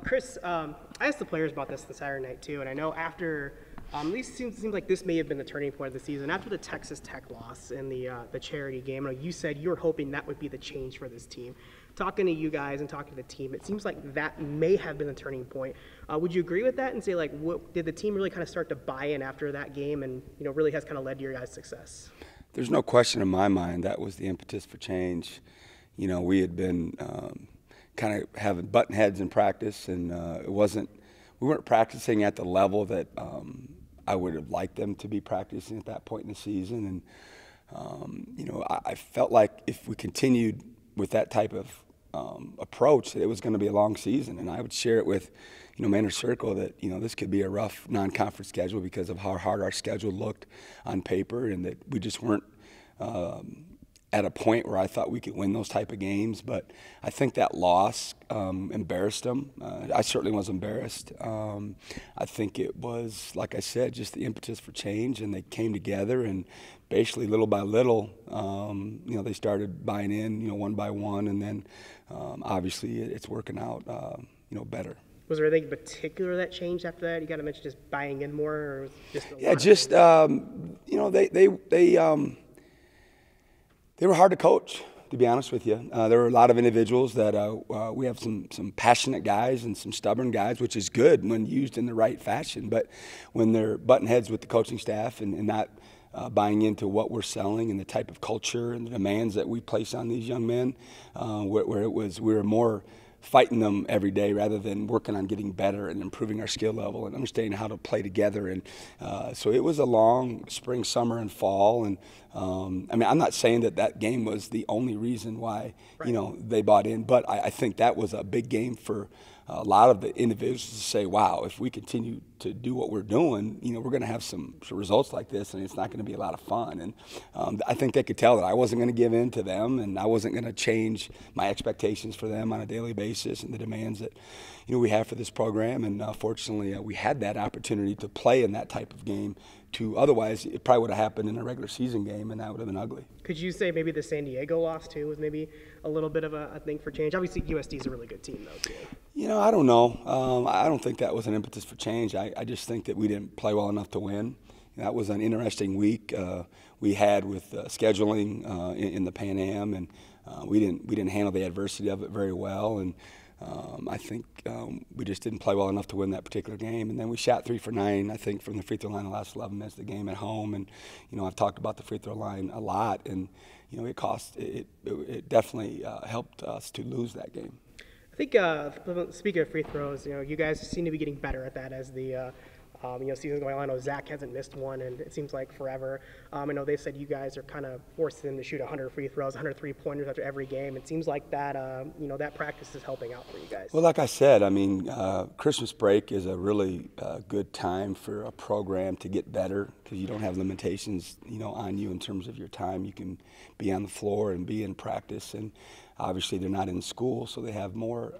Chris, I asked the players about this the Saturday night too, and I know after these seems like this may have been the turning point of the season. After the Texas Tech loss in the charity game, I know you said you were hoping that would be the change for this team. Talking to you guys and talking to the team, it seems like that may have been the turning point. Would you agree with that and say, like, did the team really kind of start to buy in after that game, and really has kind of led to your guys' success? There's no question in my mind that was the impetus for change. We had been kind of having button heads in practice, and we weren't practicing at the level that I would have liked them to be practicing at that point in the season. And I felt like if we continued with that type of approach, it was going to be a long season. And I would share it with Manor Circle that this could be a rough non-conference schedule because of how hard our schedule looked on paper, and that we just weren't at a point where I thought we could win those type of games. But I think that loss embarrassed them. I certainly was embarrassed. I think it was, like I said, just the impetus for change, and they came together, and basically little by little, they started buying in, one by one, and then obviously it's working out, better. Was there anything in particular that changed after that? You got to mention just buying in more, or was it just they were hard to coach, to be honest with you. There were a lot of individuals that we have some passionate guys and some stubborn guys, which is good when used in the right fashion. But when they're butting heads with the coaching staff and not buying into what we're selling and the type of culture and the demands that we place on these young men, where we were more fighting them every day rather than working on getting better and improving our skill level and understanding how to play together. And so it was a long spring, summer, and fall. And I'm not saying that game was the only reason why they bought in, but I think that was a big game for a lot of the individuals to say, wow, if we continue to do what we're doing, we're going to have some results like this, and it's not going to be a lot of fun. And I think they could tell that I wasn't going to give in to them, and I wasn't going to change my expectations for them on a daily basis and the demands that we have for this program. And fortunately, we had that opportunity to play in that type of game. Otherwise, it probably would have happened in a regular season game, and that would have been ugly. Could you say maybe the San Diego loss, too, was maybe a little bit of a thing for change? Obviously, USD is a really good team, though, too. I don't know. I don't think that was an impetus for change. I just think that we didn't play well enough to win. That was an interesting week we had with scheduling in the Pan Am, and we didn't handle the adversity of it very well. And I think we just didn't play well enough to win that particular game. And then we shot 3 for 9, I think, from the free throw line the last 11 minutes of the game at home. And I've talked about the free throw line a lot, and it definitely helped us to lose that game. I think speaking of free throws, you guys seem to be getting better at that as the season's going on. I know Zach hasn't missed one, and it seems like forever. I know they said you guys are kind of forcing them to shoot 100 free throws, 100 3-pointers after every game. It seems like that, that practice is helping out for you guys. Well, like I said, Christmas break is a really good time for a program to get better because you don't have limitations, on you in terms of your time. You can be on the floor and be in practice, and obviously they're not in school, so they have more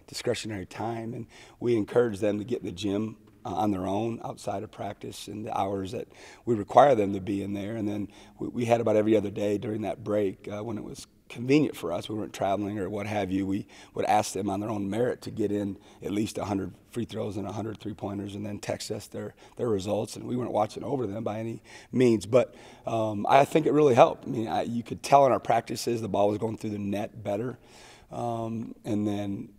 discretionary time. And we encourage them to get in the gym on their own outside of practice and the hours that we require them to be in there. And then we had about every other day during that break when it was convenient for us, we weren't traveling or what have you, we would ask them on their own merit to get in at least 100 free throws and 100 3-pointers and then text us their results, and we weren't watching over them by any means. But I think it really helped. You could tell in our practices the ball was going through the net better, and then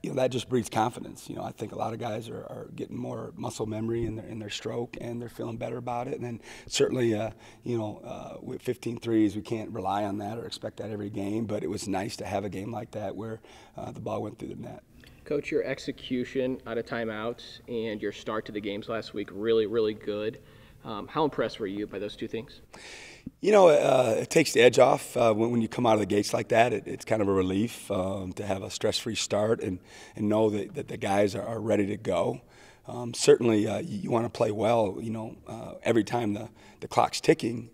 that just breeds confidence. I think a lot of guys are getting more muscle memory in their stroke, and they're feeling better about it. And then certainly, with 15 threes, we can't rely on that or expect that every game. But it was nice to have a game like that where the ball went through the net. Coach, your execution out of timeouts and your start to the games last week really, really good. How impressed were you by those two things? It takes the edge off when you come out of the gates like that. It's kind of a relief to have a stress-free start and know that the guys are ready to go. Certainly, you want to play well, every time the clock's ticking.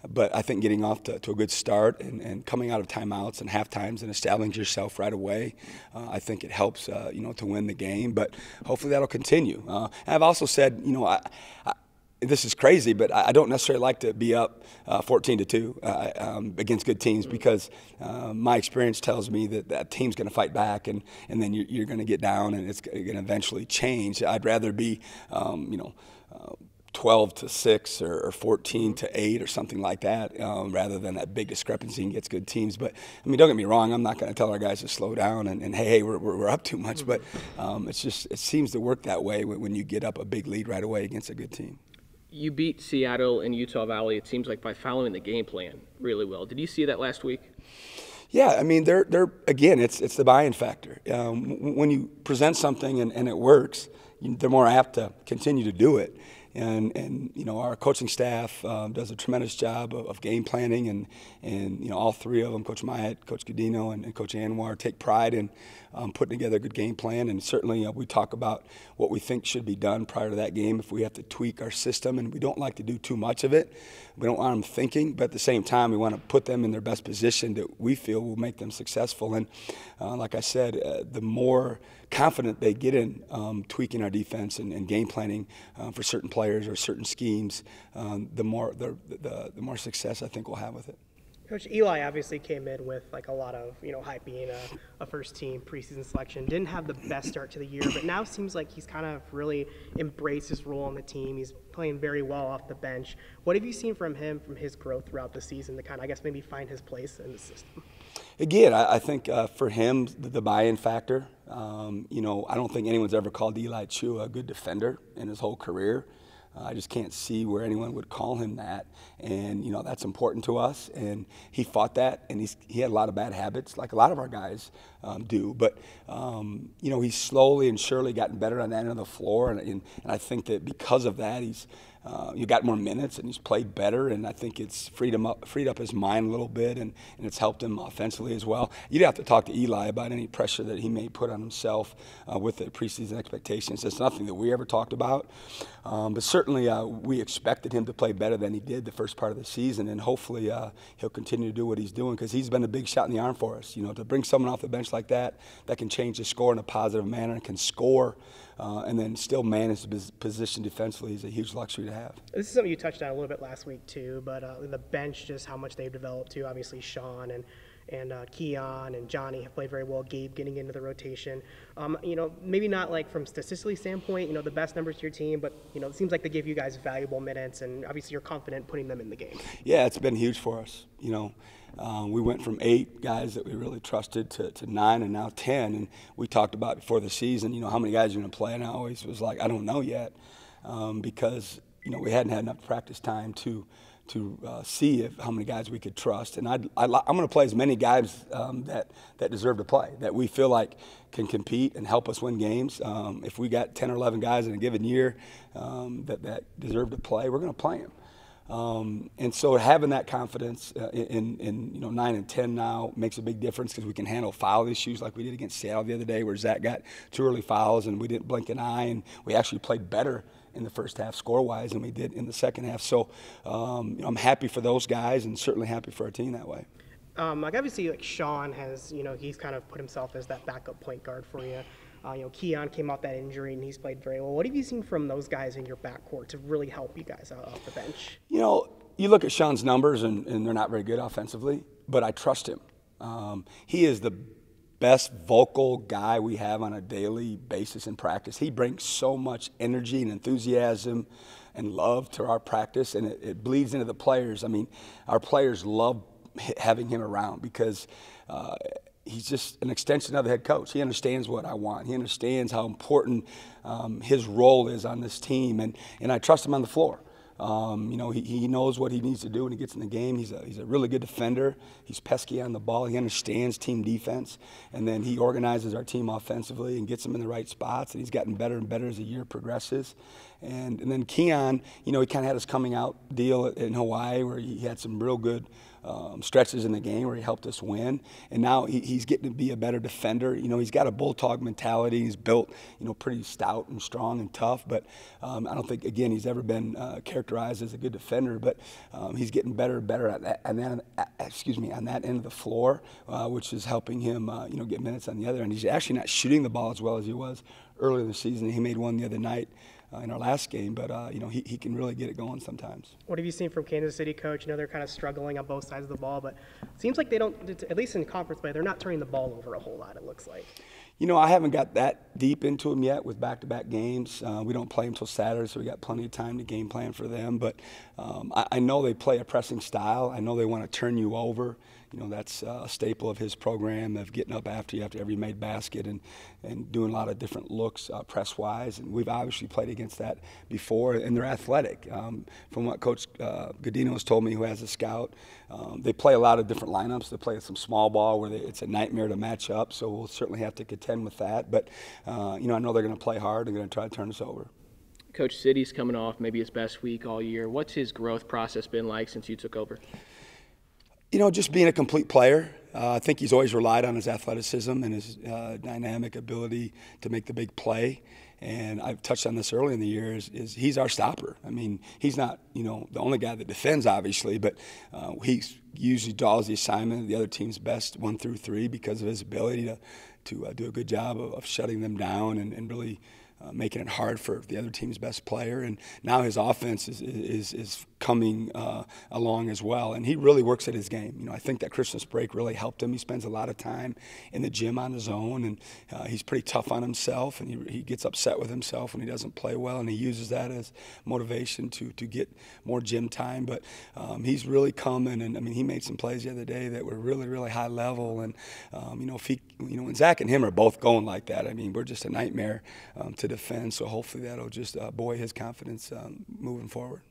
But I think getting off to a good start and coming out of timeouts and half times and establishing yourself right away, I think it helps, to win the game. But hopefully that'll continue. And I've also said, this is crazy, but I don't necessarily like to be up 14-2 against good teams because my experience tells me that that team's going to fight back, and then you're going to get down, and it's going to eventually change. I'd rather be, 12-6 or 14-8 or something like that, rather than that big discrepancy against good teams. But I mean, don't get me wrong, I'm not going to tell our guys to slow down and hey, we're up too much. But it seems to work that way when you get up a big lead right away against a good team. You beat Seattle and Utah Valley, it seems like, by following the game plan really well. Did you see that last week? Yeah, I mean, they're again, it's the buy-in factor. When you present something and it works, they're more apt to continue to do it. And our coaching staff does a tremendous job of game planning, and all three of them, Coach Myatt, Coach Godino, and Coach Anwar, take pride in putting together a good game plan. And certainly we talk about what we think should be done prior to that game if we have to tweak our system, and we don't like to do too much of it. We don't want them thinking, but at the same time we want to put them in their best position that we feel will make them successful. And like I said, the more confident they get in tweaking our defense and game planning for certain players or certain schemes, the more success I think we'll have with it. Coach, Eli obviously came in with like a lot of hype being a first team preseason selection. Didn't have the best start to the year, but now seems like he's kind of really embraced his role on the team. He's playing very well off the bench. What have you seen from him, from his growth throughout the season to kind of, I guess, maybe find his place in the system? Again, I think for him, the buy-in factor. I don't think anyone's ever called Eli Chua a good defender in his whole career. I just can't see where anyone would call him that, and that's important to us. And he fought that, and he had a lot of bad habits, like a lot of our guys do. But he's slowly and surely gotten better on that end of the floor, and I think that because of that, he's got more minutes and he's played better, and I think it's freed up his mind a little bit, and it's helped him offensively as well. You'd have to talk to Eli about any pressure that he may put on himself with the preseason expectations. It's nothing that we ever talked about, but certainly we expected him to play better than he did the first part of the season, and hopefully he'll continue to do what he's doing, because he's been a big shot in the arm for us. To bring someone off the bench like that can change the score in a positive manner and can score and then still manage the position defensively is a huge luxury to have. This is something you touched on a little bit last week too, but the bench, just how much they've developed too. Obviously Sean and Keon and Johnny have played very well. Gabe getting into the rotation. Maybe not like from statistically standpoint, the best numbers to your team, but it seems like they give you guys valuable minutes, and obviously you're confident putting them in the game. Yeah, it's been huge for us. We went from 8 guys that we really trusted to 9 and now 10. And we talked about before the season, how many guys are going to play, and I always was like, I don't know yet, because we hadn't had enough practice time to see how many guys we could trust. And I'm going to play as many guys that deserve to play, that we feel like can compete and help us win games. If we got 10 or 11 guys in a given year that deserve to play, we're going to play them. And so having that confidence in 9 and 10 now makes a big difference, because we can handle foul issues like we did against Seattle the other day, where Zach got 2 early fouls and we didn't blink an eye, and we actually played better in the first half score-wise than we did in the second half. So I'm happy for those guys, and certainly happy for our team that way. Obviously, Sean has, he's kind of put himself as that backup point guard for you. Keon came off that injury, and he's played very well. What have you seen from those guys in your backcourt to really help you guys out off the bench? You look at Sean's numbers, and they're not very good offensively, but I trust him. He is the best vocal guy we have on a daily basis in practice. He brings so much energy and enthusiasm and love to our practice, and it bleeds into the players. I mean, our players love having him around, because he's just an extension of the head coach. He understands what I want. He understands how important his role is on this team, and I trust him on the floor. He knows what he needs to do when he gets in the game. He's a really good defender. He's pesky on the ball. He understands team defense, and then he organizes our team offensively and gets them in the right spots, and he's gotten better and better as the year progresses. And then Keon, he kind of had his coming out deal in Hawaii, where he had some real good stretches in the game where he helped us win, and now he's getting to be a better defender. He's got a bulldog mentality. He's built, pretty stout and strong and tough, but I don't think, again, he's ever been characterized as a good defender, but he's getting better and better on that end of the floor, which is helping him, get minutes on the other end. He's actually not shooting the ball as well as he was earlier in the season. He made one the other night in our last game, but he can really get it going sometimes. What have you seen from Kansas City, Coach? They're kind of struggling on both sides of the ball, but it seems like they don't, at least in conference play, they're not turning the ball over a whole lot, it looks like. I haven't got that deep into them yet with back-to-back games. We don't play until Saturday, so we got plenty of time to game plan for them. But I know they play a pressing style. I know they want to turn you over. That's a staple of his program, of getting up after every made basket and doing a lot of different looks press-wise. And we've obviously played against that before, and they're athletic. From what Coach Godino has told me, who has a scout, they play a lot of different lineups. They play some small ball where it's a nightmare to match up, so we'll certainly have to contend with that. But, I know they're going to play hard. They're going to try to turn us over. Coach City's coming off maybe his best week all year. What's his growth process been like since you took over? Just being a complete player. I think he's always relied on his athleticism and his dynamic ability to make the big play. And I've touched on this early in the year, is he's our stopper. I mean, he's not, the only guy that defends, obviously, but he usually draws the assignment of the other team's best 1 through 3 because of his ability to do a good job of shutting them down and really making it hard for the other team's best player. And now his offense is coming along as well. And he really works at his game. I think that Christmas break really helped him. He spends a lot of time in the gym on his own, and he's pretty tough on himself, and he gets upset with himself when he doesn't play well, and he uses that as motivation to get more gym time. But he's really coming, and he made some plays the other day that were really, really high level. And if he, when Zach and him are both going like that, we're just a nightmare to defend. So hopefully that'll just buoy his confidence moving forward.